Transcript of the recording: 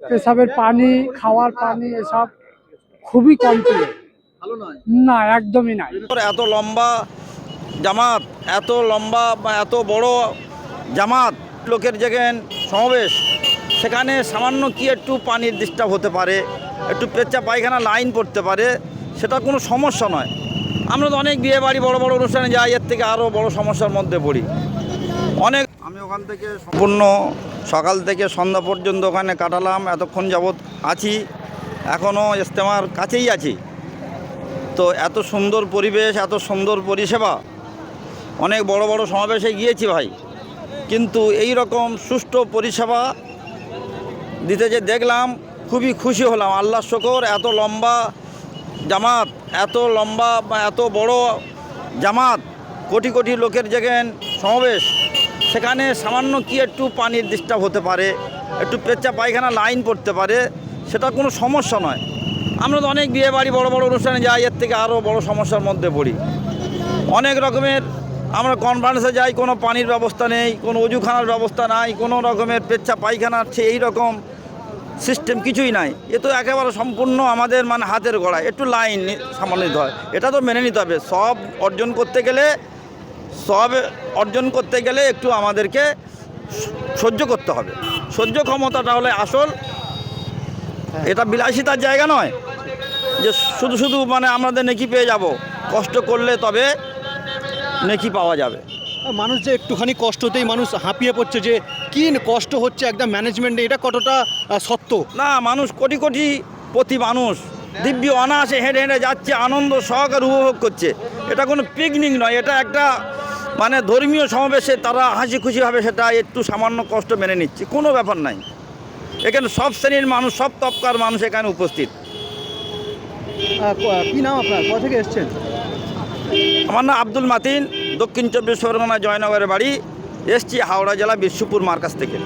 পেশাবের পানি, খাওয়ার পানি এসব খুবই কমপ্লেন। ভালো নয়। না, একদমই নাই। এত লম্বা জামাত, এত লম্বা বা এত বড় জামাত, লোকের যেখানে সমাবেশ, সেখানে সামান্য কি একটু পানির ডিস্টার্ব হতে পারে, একটু পেচ্চা পায়খানা লাইন পড়তে পারে, সেটা কোনো সমস্যা নয়। আমরা তো অনেক বিয়ে বাড়ি বড় বড় অনুষ্ঠানে যাই, এর থেকে আরও বড় সমস্যার মধ্যে পড়ি অনেক। আমি ওখান থেকে সম্পূর্ণ সকাল থেকে সন্ধ্যা পর্যন্ত ওখানে কাটালাম, এতক্ষণ যাবৎ আছি, এখনও ইজতেমার কাছেই আছি। তো এত সুন্দর পরিবেশ, এত সুন্দর পরিষেবা, অনেক বড় বড় সমাবেশে গিয়েছি ভাই, কিন্তু এই রকম সুষ্ঠু পরিষেবা দিতে যে দেখলাম খুবই খুশি হলাম। আল্লাহর শুকর, এত লম্বা জামাত, এত লম্বা বা এত বড় জামাত, কোটি কোটি লোকের যেখানে সমাবেশ, সেখানে সামান্য কি একটু পানির ডিস্টার্ব হতে পারে, একটু পেচ্চা পায়খানা লাইন পড়তে পারে, সেটা কোনো সমস্যা নয়। আমরা তো অনেক বিয়ে বাড়ি বড় বড় অনুষ্ঠানে যাই, এর থেকে আরও বড় সমস্যার মধ্যে পড়ি অনেক রকমের। আমরা কনফারেন্সে যাই, কোনো পানির ব্যবস্থা নেই, কোনো অজুখানার ব্যবস্থা নাই, কোনো রকমের পেচ্চা পায়খানার এই রকম সিস্টেম কিছুই নাই। এ তো একেবারে সম্পূর্ণ আমাদের মানে হাতের গড়ায়, একটু লাইন সামান্য নিতে হয়, এটা তো মেনে নিতে হবে। সব অর্জন করতে গেলে একটু আমাদেরকে সহ্য করতে হবে। সহ্য ক্ষমতাটা হলে আসল, এটা বিলাসিতার জায়গা নয় যে শুধু শুধু মানে আমাদের নেকি পেয়ে যাব। কষ্ট করলে তবে নেকি পাওয়া যাবে। মানুষ যে একটুখানি কষ্টতেই মানুষ হাঁপিয়ে পড়ছে, যে কি কষ্ট হচ্ছে একদম ম্যানেজমেন্টে, এটা কতটা সত্য? না, মানুষ কোটি কোটি প্রতি মানুষ দিব্য অনায়াসে হেঁটে হেঁটে যাচ্ছে, আনন্দ সহকারে উপভোগ করছে। এটা কোনো পিকনিক নয়, এটা একটা মানে ধর্মীয় সমাবেশে তারা হাসি খুশিভাবে সেটা একটু সামান্য কষ্ট মেনে নিচ্ছে, কোনো ব্যাপার নাই। এখানে সব শ্রেণীর মানুষ, সব তবকার মানুষ এখানে উপস্থিত। কি নাম আপনার, কোথা থেকে এসছেন? আমার নাম আব্দুল মাতিন, দক্ষিণ চব্বিশ পরগনা জয়নগরের বাড়ি, এসছি হাওড়া জেলা বিশ্বপুর মার্কাজ থেকে।